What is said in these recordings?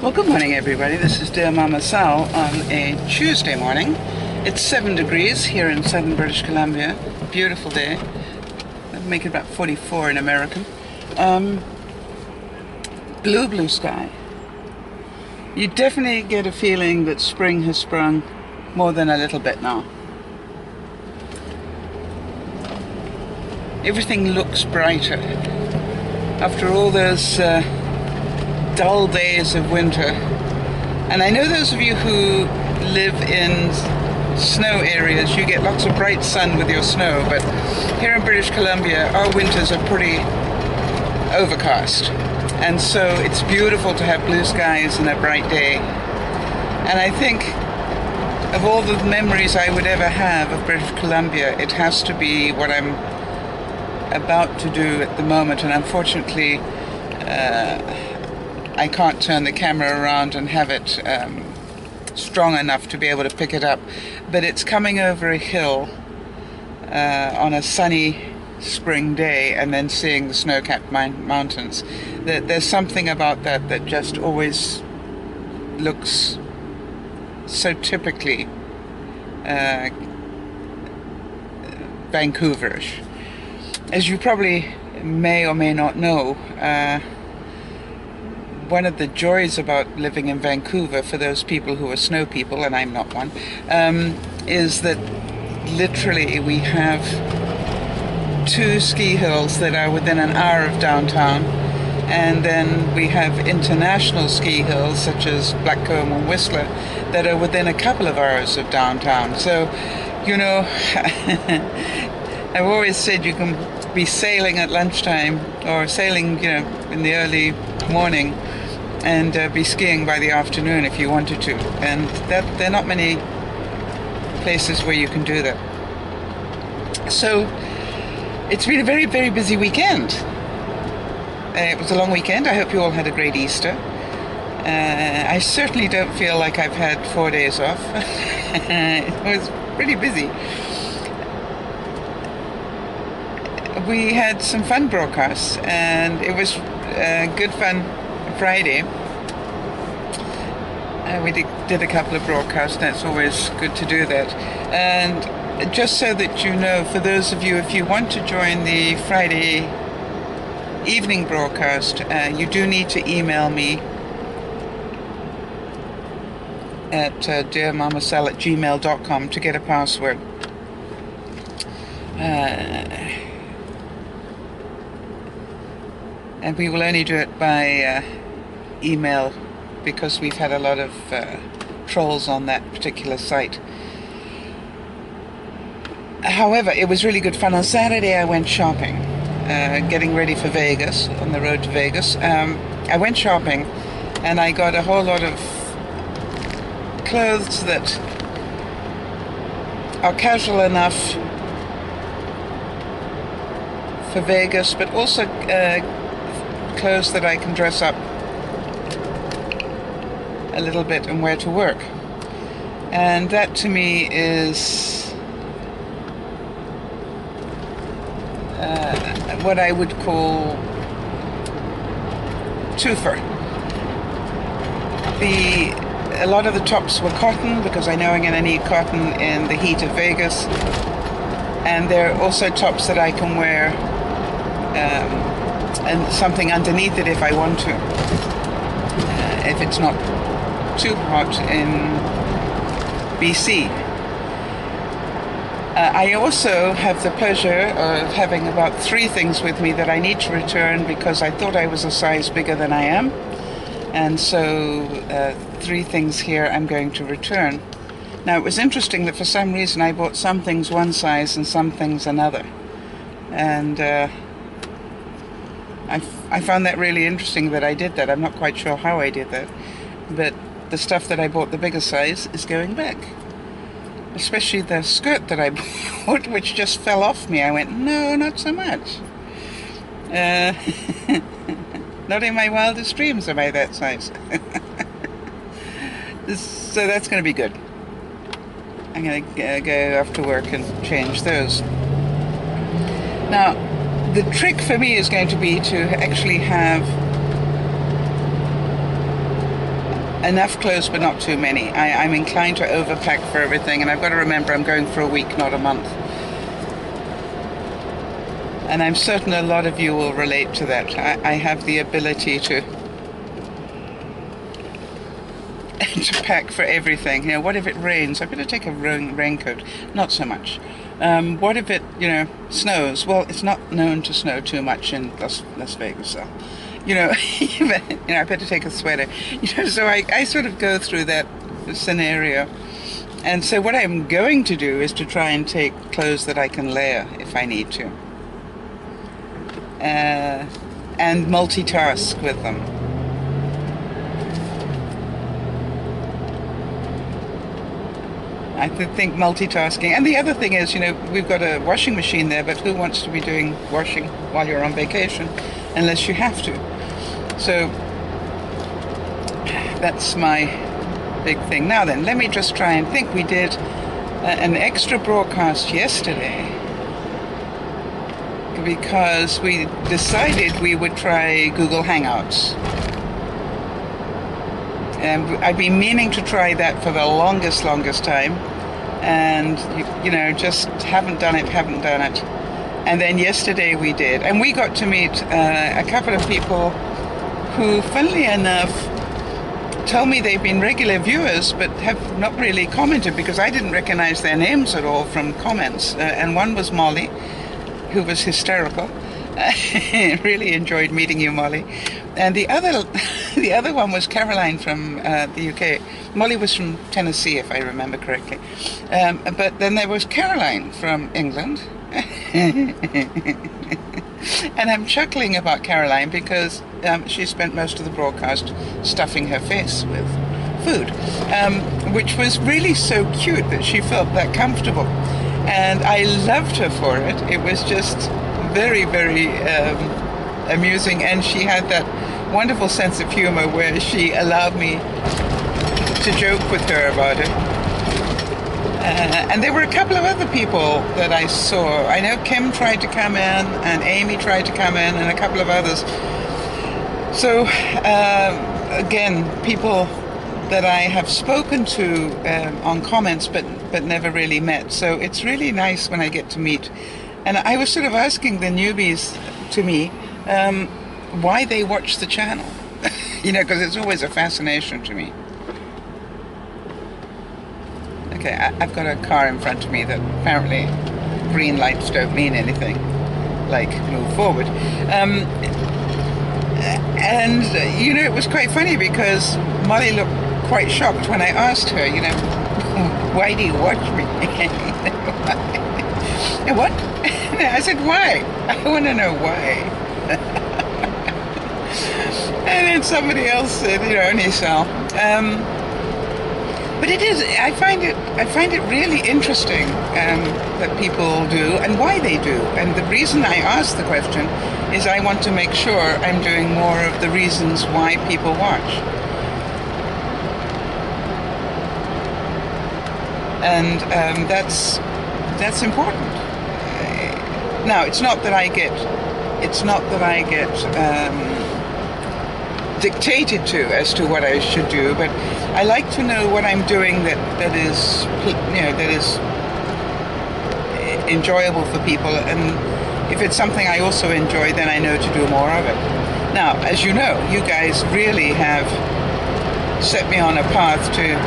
Well, good morning everybody. This is DearMamaSal on a Tuesday morning. It's 7 degrees here in southern British Columbia. Beautiful day. That'll make it about 44 in American. Blue sky. You definitely get a feeling that spring has sprung more than a little bit now. Everything looks brighter. After all those dull days of winter. And I know those of you who live in snow areas, you get lots of bright sun with your snow, but here in British Columbia our winters are pretty overcast, and so it's beautiful to have blue skies and a bright day. And I think of all the memories I would ever have of British Columbia, it has to be what I'm about to do at the moment. And unfortunately I can't turn the camera around and have it strong enough to be able to pick it up. But it's coming over a hill on a sunny spring day and then seeing the snow-capped mountains. There's something about that that just always looks so typically Vancouverish. As you probably may or may not know, one of the joys about living in Vancouver, for those people who are snow people, and I'm not one, is that literally we have 2 ski hills that are within an hour of downtown, and then we have international ski hills such as Blackcomb and Whistler that are within a couple of hours of downtown. So, you know, I've always said you can be sailing at lunchtime or sailing, you know, in the early morning and be skiing by the afternoon if you wanted to. And that there are not many places where you can do that. So it's been a very, very busy weekend. It was a long weekend. I hope you all had a great Easter. I certainly don't feel like I've had 4 days off. It was pretty busy. We had some fun broadcasts, and it was good fun Friday. We did a couple of broadcasts, and it's always good to do that. And just so that you know, for those of you, if you want to join the Friday evening broadcast, you do need to email me at dearmamasal@gmail.com to get a password. And we will only do it by email because we've had a lot of trolls on that particular site. However, it was really good fun. On Saturday I went shopping, getting ready for Vegas, on the road to Vegas. I went shopping and I got a whole lot of clothes that are casual enough for Vegas, but also clothes that I can dress up a little bit and wear to work. And that to me is what I would call twofer. A lot of the tops were cotton because I know I'm going to need cotton in the heat of Vegas, and there are also tops that I can wear and something underneath it if I want to, if it's not too hot in BC. I also have the pleasure of having about 3 things with me that I need to return because I thought I was a size bigger than I am, and so 3 things here I'm going to return. Now, it was interesting that for some reason I bought some things one size and some things another. And I found that really interesting that I did that. I'm not quite sure how I did that. But the stuff that I bought the bigger size is going back. Especially the skirt that I bought, which just fell off me. I went, no, not so much. Not in my wildest dreams am I that size. So that's going to be good. I'm going to go after work and change those. Now, the trick for me is going to be to actually have enough clothes but not too many. I'm inclined to overpack for everything, and I've got to remember I'm going for a week, not a month. And I'm certain a lot of you will relate to that. I have the ability to pack for everything. You know, what if it rains? I better take a raincoat. Not so much. What if it, snows? Well, it's not known to snow too much in Las Vegas, so, I better take a sweater. So I sort of go through that scenario. And so what I'm going to do is to try and take clothes that I can layer if I need to. And multitask with them. I think multitasking. And the other thing is, we've got a washing machine there, but who wants to be doing washing while you're on vacation unless you have to? So that's my big thing. Now then, let me just try and think. We did an extra broadcast yesterday because we decided we would try Google Hangouts. And I've been meaning to try that for the longest time, and just haven't done it. And then yesterday we did, and we got to meet a couple of people who, funnily enough, told me they've been regular viewers but have not really commented because I didn't recognize their names at all from comments. And one was Molly, who was hysterical. Really enjoyed meeting you, Molly. And the other one was Caroline from the UK. Molly was from Tennessee, if I remember correctly. But then there was Caroline from England. And I'm chuckling about Caroline because she spent most of the broadcast stuffing her face with food, which was really so cute that she felt that comfortable. And I loved her for it. It was just very, very amusing, and she had that wonderful sense of humor where she allowed me to joke with her about it. And there were a couple of other people that I saw. I know Kim tried to come in, and Amy tried to come in, and a couple of others. So again, people that I have spoken to on comments but never really met. So it's really nice when I get to meet. And I was sort of asking the newbies to me why they watch the channel, because it's always a fascination to me. Okay, I've got a car in front of me that apparently green lights don't mean anything, like move forward. And it was quite funny because Molly looked quite shocked when I asked her, why do you watch me? What? I said, why? I want to know why. And then somebody else said, DearMamaSal. But it is, I find it really interesting that people do and why they do. And the reason I ask the question is I want to make sure I'm doing more of the reasons why people watch. And that's important. Now, it's not that I get dictated to as to what I should do, but I like to know what I'm doing that is enjoyable for people, and if it's something I also enjoy, then I know to do more of it. Now, as you know, you guys really have set me on a path to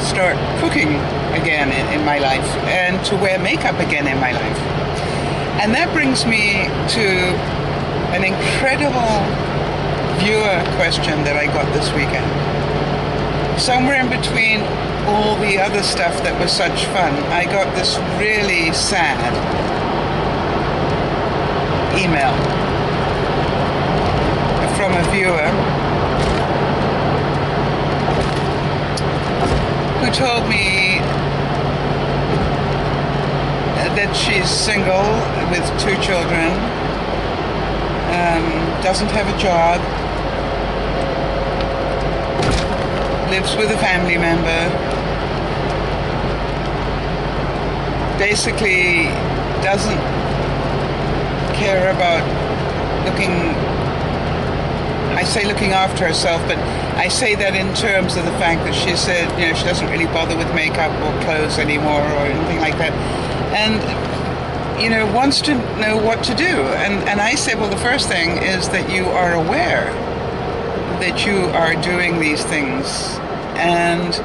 start cooking again in my life and to wear makeup again in my life. And that brings me to an incredible viewer question that I got this weekend. somewhere in between all the other stuff that was such fun, I got this really sad email from a viewer who told me that she's single with 2 children, doesn't have a job, lives with a family member, basically doesn't care about I say looking after herself, but I say that in terms of the fact that she said, she doesn't really bother with makeup or clothes anymore or anything like that. And, wants to know what to do. And I said, well, the first thing is that you are aware that you are doing these things, and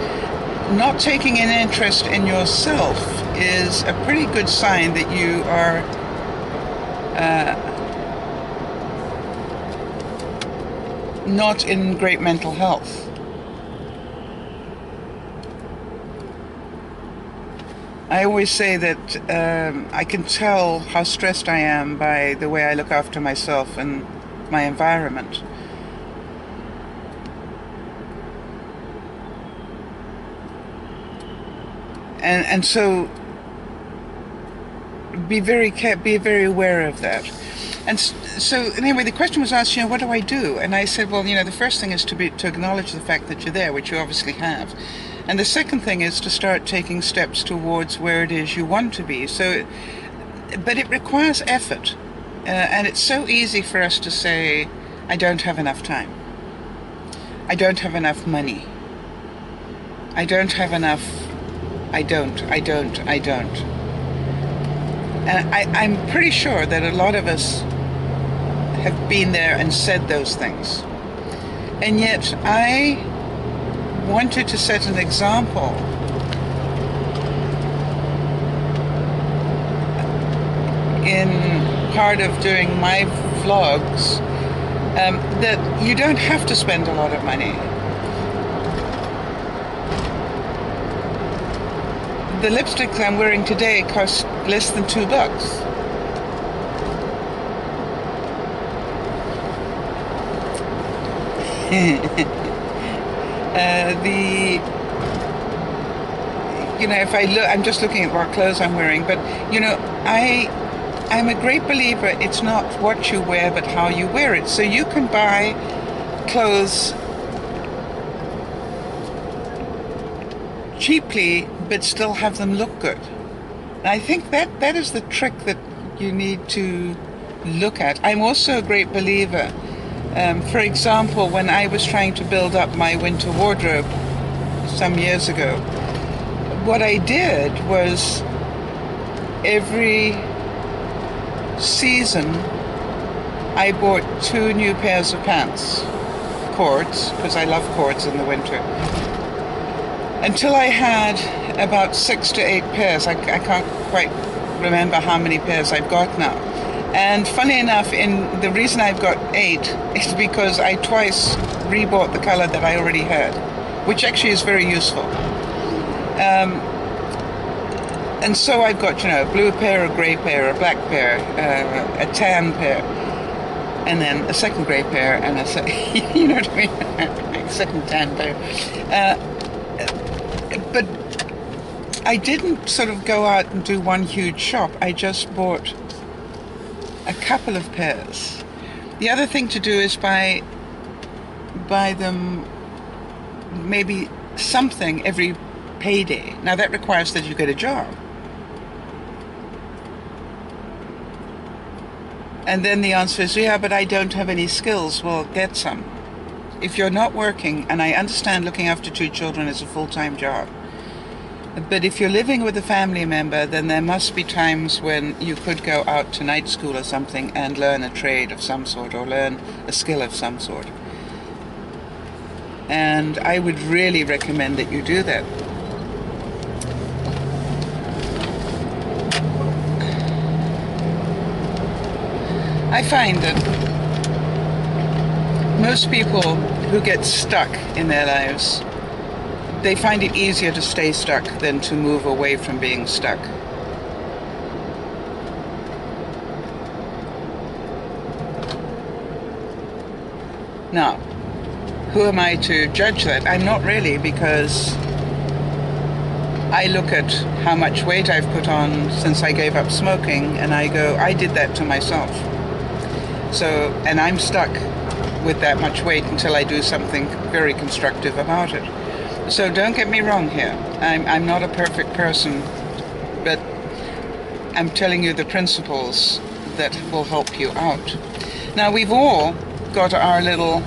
not taking an interest in yourself is a pretty good sign that you are not in great mental health. I always say that I can tell how stressed I am by the way I look after myself and my environment. And so be very aware of that. And so anyway, the question was asked, what do I do? And I said, well, the first thing is to acknowledge the fact that you're there, which you obviously have. And the second thing is to start taking steps towards where it is you want to be. But it requires effort. And it's so easy for us to say, I don't have enough time. I don't have enough money. I don't have enough. I don't. And I'm pretty sure that a lot of us have been there and said those things. And yet I wanted to set an example in part of doing my vlogs, that you don't have to spend a lot of money. The lipstick I'm wearing today costs less than $2. If I look, I'm just looking at what clothes I'm wearing, but I'm a great believer it's not what you wear but how you wear it. So you can buy clothes cheaply but still have them look good. And I think that is the trick that you need to look at. I'm also a great believer. For example, when I was trying to build up my winter wardrobe some years ago, what I did was every season I bought 2 new pairs of pants, cords, because I love cords in the winter, until I had about 6 to 8 pairs. I can't quite remember how many pairs I've got now. And funny enough, the reason I've got 8 is because I twice rebought the color that I already had, which actually is very useful. And so I've got, a blue pair, a gray pair, a black pair, a tan pair, and then a second gray pair, and you know what I mean? Second tan pair. But I didn't sort of go out and do one huge shop. I just bought a couple of pairs. The other thing to do is buy them maybe something every payday. Now that requires that you get a job. And then the answer is, yeah, but I don't have any skills. Well, get some. If you're not working, and I understand looking after 2 children is a full-time job, but if you're living with a family member, then there must be times when you could go out to night school or something and learn a trade of some sort, or learn a skill of some sort. And I would really recommend that you do that. I find that most people who get stuck in their lives they find it easier to stay stuck than to move away from being stuck. Now, who am I to judge that? I'm not really, because I look at how much weight I've put on since I gave up smoking, and I go, I did that to myself. So, and I'm stuck with that much weight until I do something very constructive about it. So don't get me wrong here. I'm not a perfect person, but I'm telling you the principles that will help you out. Now, we've all got our little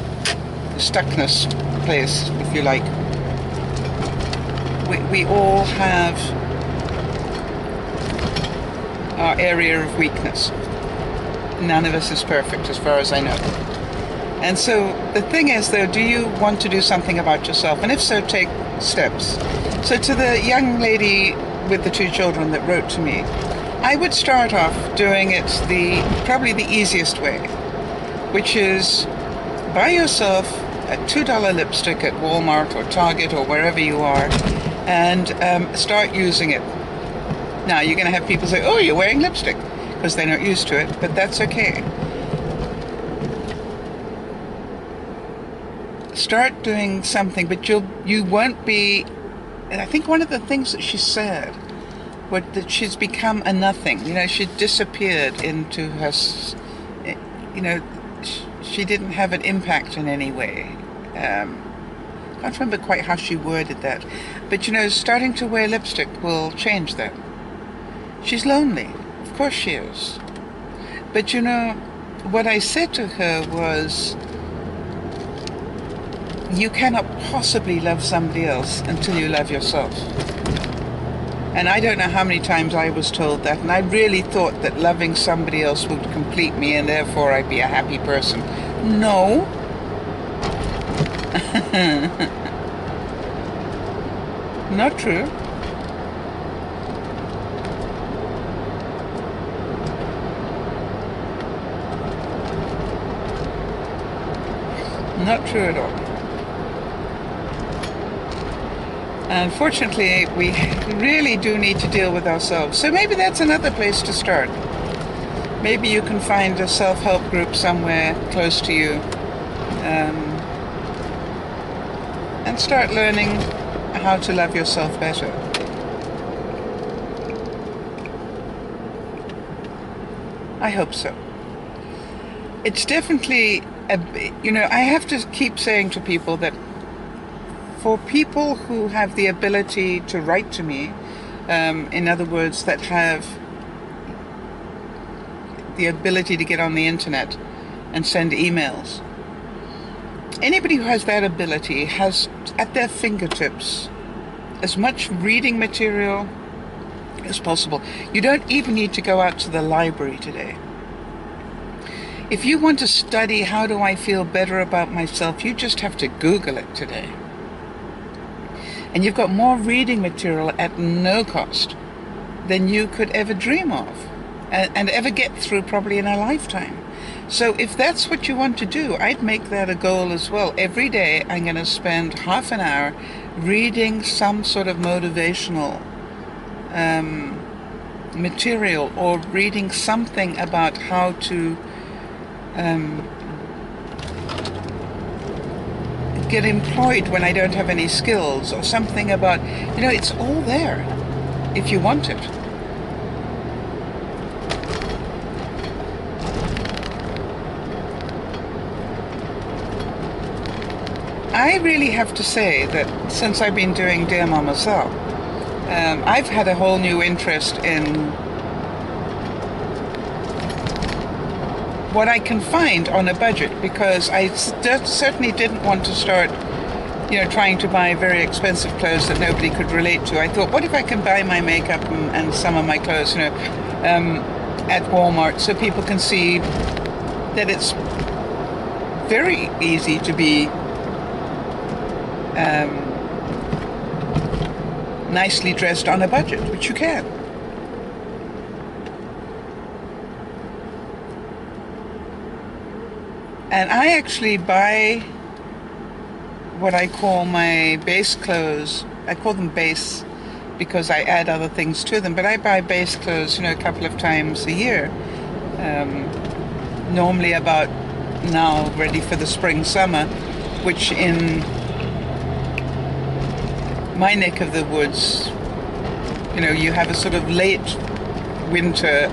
stuckness place, if you like. We all have our area of weakness. None of us is perfect, as far as I know. And so the thing is, though, do you want to do something about yourself? And if so, take steps. So to the young lady with the 2 children that wrote to me, I would start off doing it probably the easiest way, which is buy yourself a $2 lipstick at Walmart or Target or wherever you are, and start using it. Now, you're going to have people say, oh, you're wearing lipstick, because they're not used to it, but that's okay. Start doing something, but you won't be. And I think one of the things that she said was that she's become a nothing. She disappeared into her. She didn't have an impact in any way. Can't remember quite how she worded that, but starting to wear lipstick will change that. She's lonely, of course she is. But what I said to her was, you cannot possibly love somebody else until you love yourself. And I don't know how many times I was told that, and I really thought that loving somebody else would complete me and therefore I'd be a happy person. No. Not true. Not true at all. Unfortunately, we really do need to deal with ourselves. So maybe that's another place to start. Maybe you can find a self-help group somewhere close to you, and start learning how to love yourself better. I hope so. It's definitely, I have to keep saying to people that for people who have the ability to write to me, in other words, that have the ability to get on the internet and send emails, anybody who has that ability has at their fingertips as much reading material as possible. You don't even need to go out to the library today. If you want to study how do I feel better about myself, you just have to Google it today. And you've got more reading material at no cost than you could ever dream of and ever get through probably in a lifetime. So if that's what you want to do, I'd make that a goal as well. Every day I'm going to spend half an hour reading some sort of motivational material, or reading something about how to get employed when I don't have any skills, or something about, it's all there if you want it. I really have to say that since I've been doing DearMamaSal, I've had a whole new interest in what I can find on a budget, because I certainly didn't want to start, trying to buy very expensive clothes that nobody could relate to. I thought, what if I can buy my makeup and some of my clothes, at Walmart, so people can see that it's very easy to be nicely dressed on a budget, which you can. And I actually buy what I call my base clothes. I call them base because I add other things to them, but I buy base clothes, a couple of times a year. Normally about now ready for the spring, summer, which in my neck of the woods, you have a sort of late winter,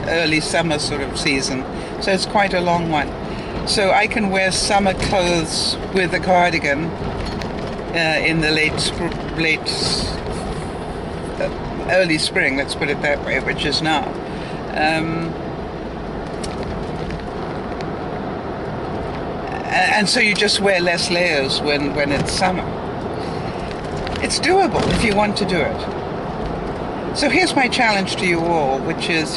early summer sort of season. So it's quite a long one. So I can wear summer clothes with a cardigan in the early spring, let's put it that way, which is now. And so you just wear less layers when it's summer. It's doable if you want to do it. So here's my challenge to you all, which is,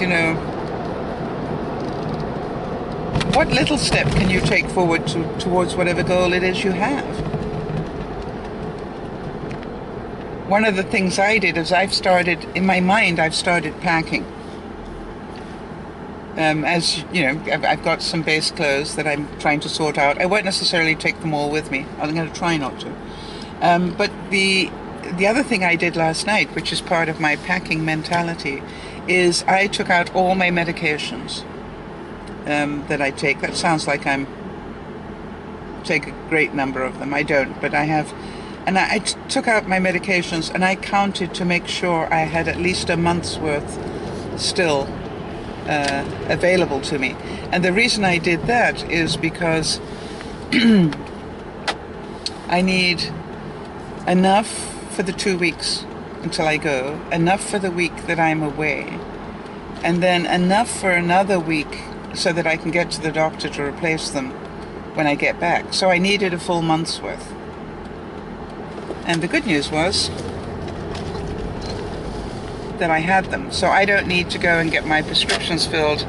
what little step can you take forward towards whatever goal it is you have? One of the things I did is I've started packing. As you know, I've got some base clothes that I'm trying to sort out. I won't necessarily take them all with me. I'm going to try not to. But the other thing I did last night, which is part of my packing mentality, is I took out all my medications that I take. That sounds like I take a great number of them. I don't, but I have. And I took out my medications and I counted to make sure I had at least a month's worth still available to me. And the reason I did that is because I need enough for the 2 weeks until I go, enough for the week that I'm away, and then enough for another week so that I can get to the doctor to replace them when I get back. So I needed a full month's worth. And the good news was that I had them, so I don't need to go and get my prescriptions filled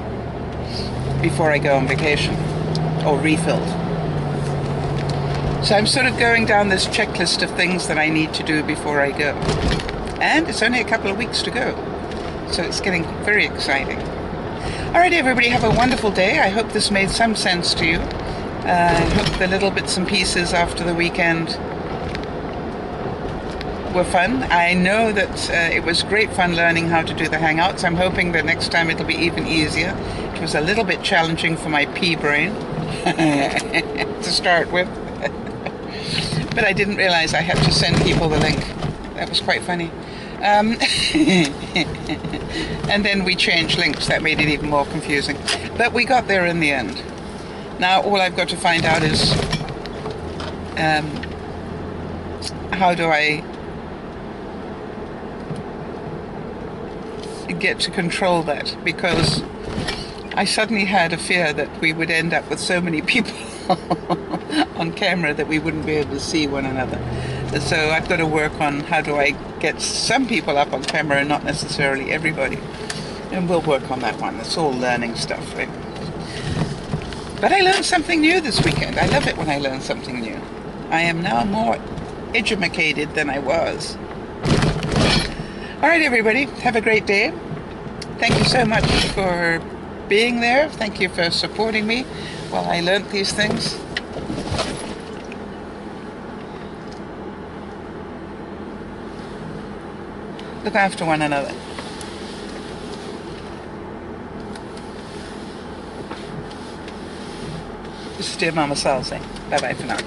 before I go on vacation, or refilled. So I'm sort of going down this checklist of things that I need to do before I go. And it's only a couple of weeks to go, so it's getting very exciting. All right, everybody, have a wonderful day. I hope this made some sense to you. I hope the little bits and pieces after the weekend were fun. I know that it was great fun learning how to do the Hangouts. I'm hoping that next time it'll be even easier. It was a little bit challenging for my pea brain to start with. But I didn't realize I had to send people the link. That was quite funny. And then we changed links. That made it even more confusing. But we got there in the end. Now all I've got to find out is how do I get to control that, because I suddenly had a fear that we would end up with so many people on camera that we wouldn't be able to see one another. So I've got to work on how do I get some people up on camera and not necessarily everybody. And we'll work on that one. It's all learning stuff, right? But I learned something new this weekend. I love it when I learn something new. I am now more educated than I was. All right, everybody, have a great day. Thank you so much for being there. Thank you for supporting me while I learned these things. Look after one another. This is Dear Mama Sal saying bye-bye for now.